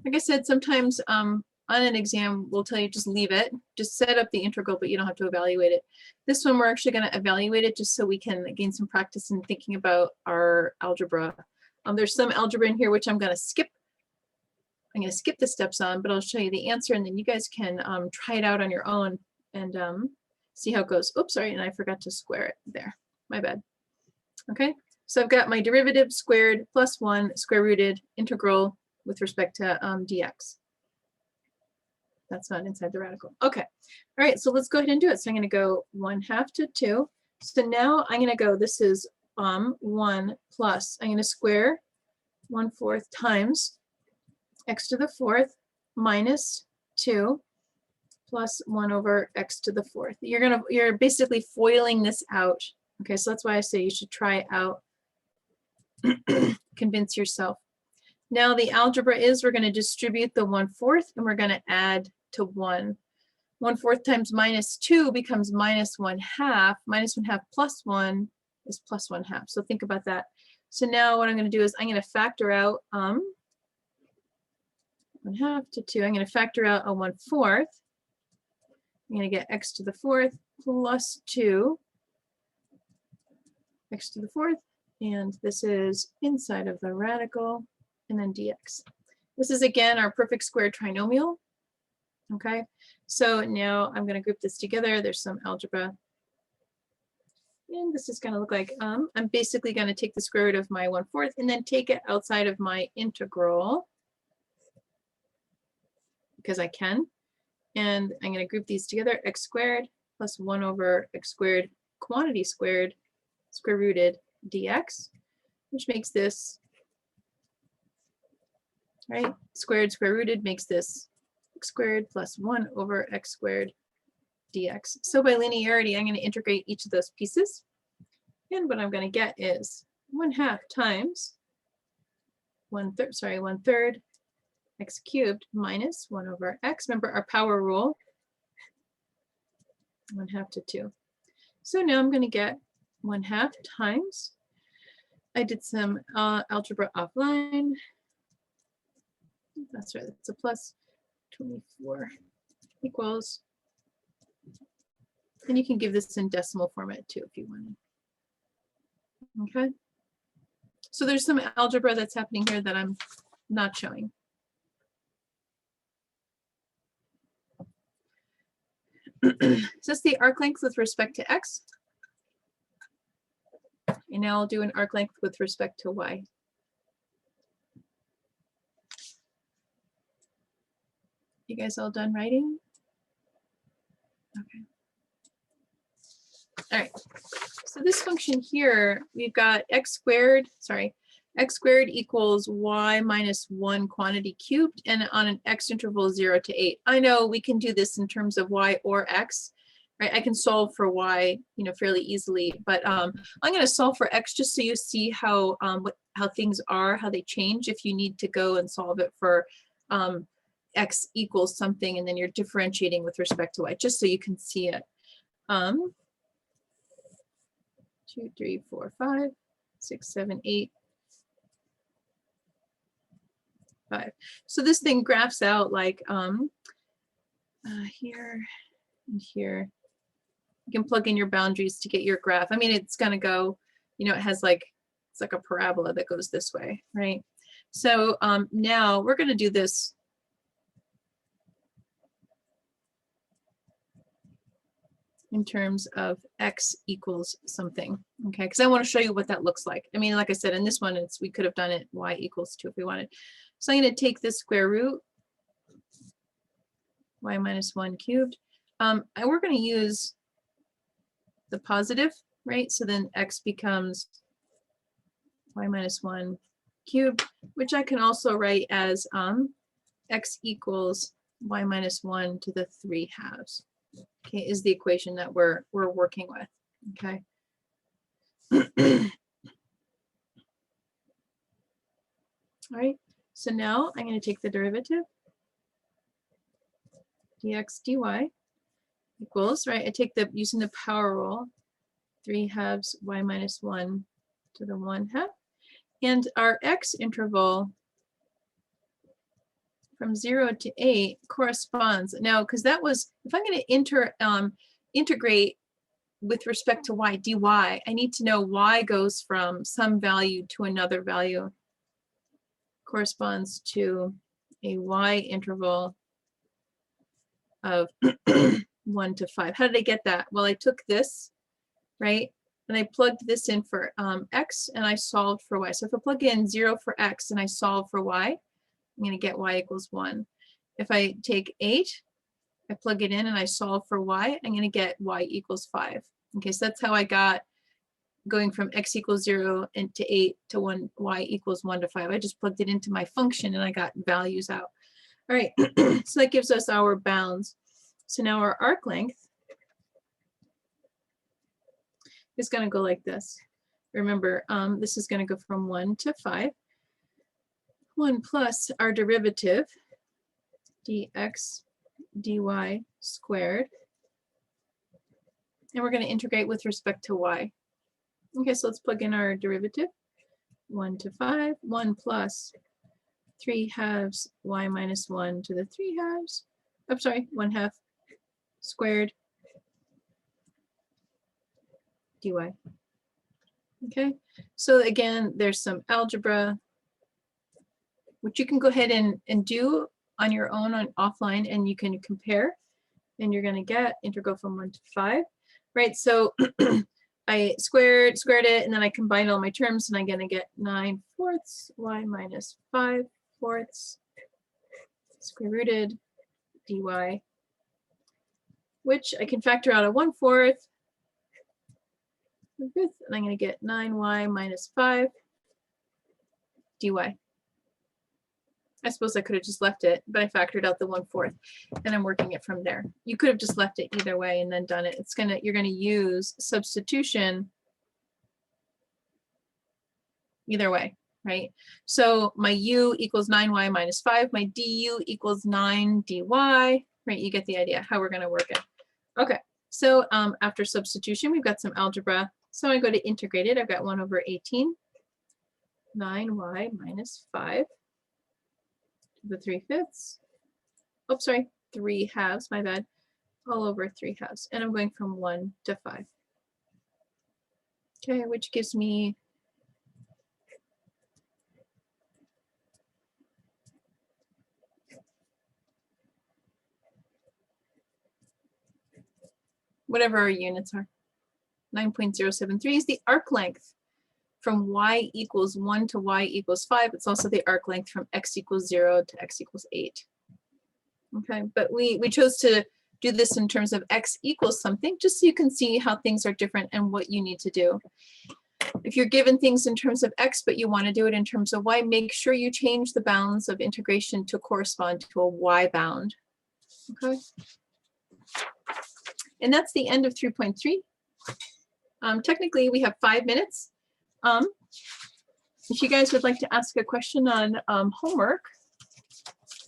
Like I said, sometimes on an exam, we'll tell you just leave it, just set up the integral, but you don't have to evaluate it. This one, we're actually going to evaluate it just so we can gain some practice in thinking about our algebra. There's some algebra in here which I'm going to skip. I'm going to skip the steps on, but I'll show you the answer, and then you guys can try it out on your own and see how it goes. Oops, sorry, and I forgot to square it there. My bad. Okay, so I've got my derivative squared plus 1 square rooted integral with respect to dx. That's not inside the radical. Okay, all right, so let's go ahead and do it. So I'm going to go 1/2 to 2. So now I'm going to go, this is 1 plus, I'm going to square 1/4 times x to the 4th minus 2 plus 1 over x to the 4th. You're basically foiling this out. Okay, so that's why I say you should try it out. Convince yourself. Now the algebra is, we're going to distribute the 1/4 and we're going to add to 1. 1/4 times minus 2 becomes minus 1/2. Minus 1/2 plus 1 is plus 1/2. So think about that. So now what I'm going to do is I'm going to factor out 1/2 to 2. I'm going to factor out a 1/4. I'm going to get x to the 4th plus 2 x to the 4th. And this is inside of the radical, and then dx. This is, again, our perfect square trinomial. Okay, so now I'm going to group this together. There's some algebra. And this is going to look like, I'm basically going to take the square root of my 1/4 and then take it outside of my integral, because I can. And I'm going to group these together, x squared plus 1 over x squared quantity squared square rooted dx, which makes this, right, squared square rooted makes this x squared plus 1 over x squared dx. So by linearity, I'm going to integrate each of those pieces. And what I'm going to get is 1/2 times 1/3 x cubed minus 1 over x. Remember our power rule, 1/2 to 2. So now I'm going to get 1/2 times, I did some algebra offline. That's right, it's a plus 24 equals, and you can give this in decimal format too if you want. Okay. So there's some algebra that's happening here that I'm not showing. Is this the arc length with respect to x? And now I'll do an arc length with respect to y. You guys all done writing? Okay. All right. So this function here, we've got x squared equals y minus 1 quantity cubed, and on an x interval 0 to 8. I know we can do this in terms of y or x, right? I can solve for y, fairly easily, but I'm going to solve for x just so you see how things are, how they change if you need to go and solve it for x equals something, and then you're differentiating with respect to y, just so you can see it. 2, 3, 4, 5, 6, 7, 8, 5. So this thing graphs out like here and here. You can plug in your boundaries to get your graph. I mean, it's going to go, it has like, it's like a parabola that goes this way, right? So now we're going to do this in terms of x equals something, okay? Because I want to show you what that looks like. I mean, like I said, in this one, we could have done it y equals 2 if we wanted. So I'm going to take this square root, y minus 1 cubed. And we're going to use the positive, right? So then x becomes y minus 1 cubed, which I can also write as x equals y minus 1 to the 3/2. Okay, is the equation that we're working with. Okay. All right. So now I'm going to take the derivative, dx dy equals, right? I take using the power rule, 3/2 y minus 1 to the 1/2, and our x interval from 0 to 8 corresponds now, because that was, if I'm going to integrate with respect to y dy, I need to know y goes from some value to another value, corresponds to a y interval of 1 to 5. How did I get that? Well, I took this, right, and I plugged this in for x, and I solved for y. So if I plug in 0 for x and I solve for y, I'm going to get y equals 1. If I take 8, I plug it in and I solve for y, I'm going to get y equals 5. Okay, so that's how I got going from x equals 0 and to 8 to 1, y equals 1 to 5. I just plugged it into my function and I got values out. All right, so that gives us our bounds. So now our arc length is going to go like this. Remember, this is going to go from 1 to 5. 1 plus our derivative, dx dy squared. And we're going to integrate with respect to y. Okay, so let's plug in our derivative. 1 to 5, 1 plus 3/2 y minus 1 to the 3/2. I'm sorry, 1/2 squared dy. Okay, so again, there's some algebra, which you can go ahead and do on your own offline, and you can compare, and you're going to get integral from 1 to 5, right? So I squared it, and then I combine all my terms, and I'm going to get 9/4 y minus 5/4 square rooted dy, which I can factor out a 1/4, and I'm going to get 9y minus 5 dy. I suppose I could have just left it, but I factored out the 1/4, and I'm working it from there. You could have just left it either way and then done it. You're gonna use substitution either way, right? So my u equals 9y minus 5, my du equals 9 dy, right? You get the idea how we're going to work it. Okay, so after substitution, we've got some algebra. So I go to integrate it. I've got 1 over 18, 9y minus 5 to the 3/5. Oh, sorry, 3 halves, my bad, all over 3 halves. And I'm going from 1 to 5. Okay, which gives me whatever our units are. 9.073 is the arc length from y equals 1 to y equals 5. It's also the arc length from x equals 0 to x equals 8. Okay, but we chose to do this in terms of x equals something, just so you can see how things are different and what you need to do. If you're given things in terms of x, but you want to do it in terms of y, make sure you change the bounds of integration to correspond to a y bound. Okay. And that's the end of 3.3. Technically, we have 5 minutes. If you guys would like to ask a question on homework,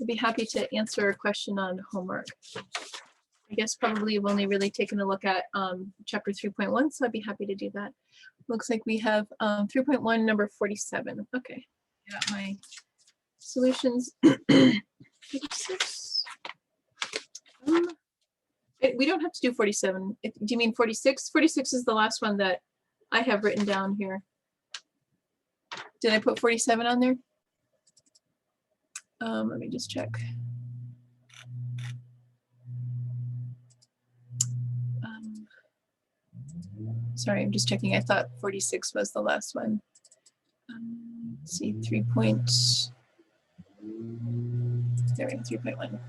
I'd be happy to answer a question on homework. I guess probably you've only really taken a look at chapter 3.1, so I'd be happy to do that. Looks like we have 3.1, number 47. Okay, got my solutions. 46. We don't have to do 47. Do you mean 46? 46 is the last one that I have written down here. Did I put 47 on there? Let me just check. Sorry, I'm just checking. I thought 46 was the last one. Let's see, 3 point. There we go, 3.1.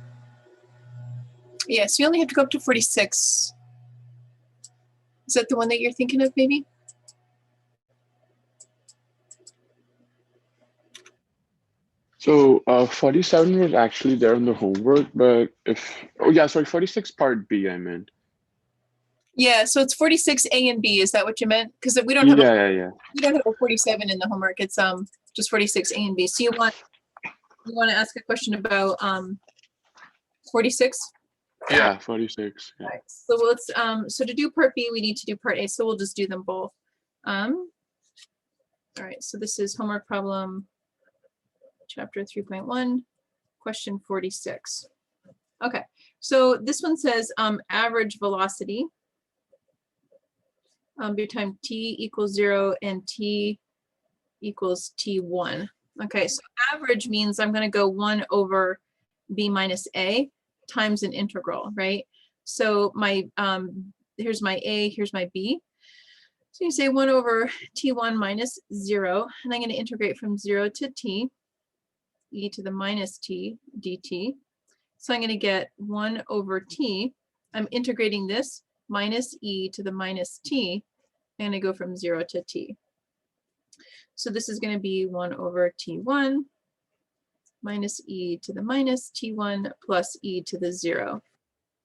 Yes, you only have to go up to 46. Is that the one that you're thinking of, maybe? So 47 was actually there in the homework, but oh yeah, sorry, 46 part B I meant. Yeah, so it's 46 A and B. Is that what you meant? Because we don't have Yeah. we don't have a 47 in the homework. It's just 46 A and B. So you want to ask a question about 46? Yeah, 46. Yeah. All right, so let's so to do part B, we need to do part A. So we'll just do them both. All right, so this is homework problem chapter 3.1, question 46. Okay, so this one says average velocity between t equals 0 and t equals t1. Okay, so average means I'm going to go 1 over b minus a times an integral, right? So my here's my a, here's my b. So you say 1 over t1 minus 0, and I'm going to integrate from 0 to t, e to the minus t dt. So I'm going to get 1 over t. I'm integrating this minus e to the minus t. I'm going to go from 0 to t. So this is going to be 1 over t1 minus e to the minus t1 plus e to the 0.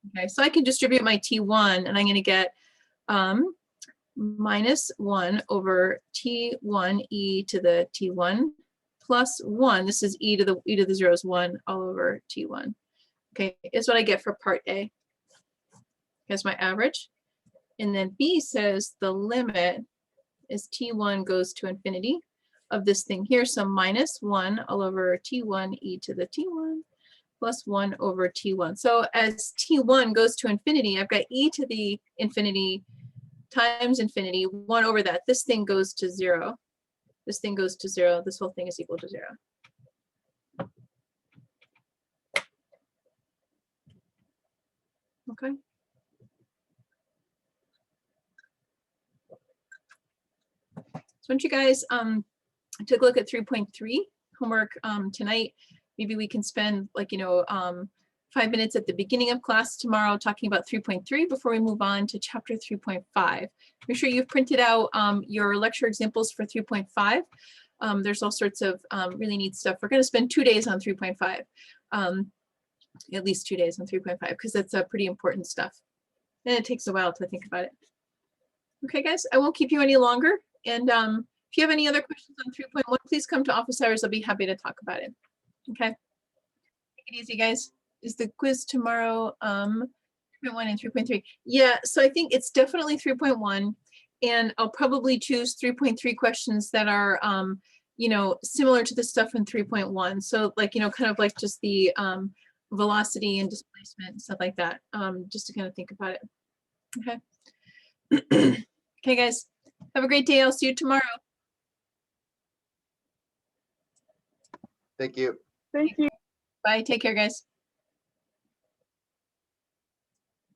Okay, so I can distribute my t1, and I'm going to get minus 1 over t1 e to the t1 plus 1. This is e to the 0 is 1 all over t1. Okay, is what I get for part A. Here's my average. And then B says the limit is t1 goes to infinity of this thing here. So minus 1 all over t1 e to the t1 plus 1 over t1. So as t1 goes to infinity, I've got e to the infinity times infinity, 1 over that. This thing goes to 0. This thing goes to 0. This whole thing is equal to 0. Okay. So once you guys took a look at 3.3 homework tonight, maybe we can spend 5 minutes at the beginning of class tomorrow talking about 3.3 before we move on to chapter 3.5. Make sure you've printed out your lecture examples for 3.5. There's all sorts of really neat stuff. We're going to spend 2 days on 3.5, at least 2 days on 3.5, because that's pretty important stuff. And it takes a while to think about it. Okay, guys, I won't keep you any longer. And if If you have any other questions on 3.1, please come to office hours. I'll be happy to talk about it. Okay. Take it easy, guys. Is the quiz tomorrow 3.1 and 3.3? Yeah, so I think it's definitely 3.1, and I'll probably choose 3.3 questions that are you know, similar to the stuff in 3.1. So like, you know, kind of like just the velocity and displacement and stuff like that, just to kind of think about it. Okay. Okay, guys, have a great day. I'll see you tomorrow. Thank you. Thank you. Bye. Take care, guys.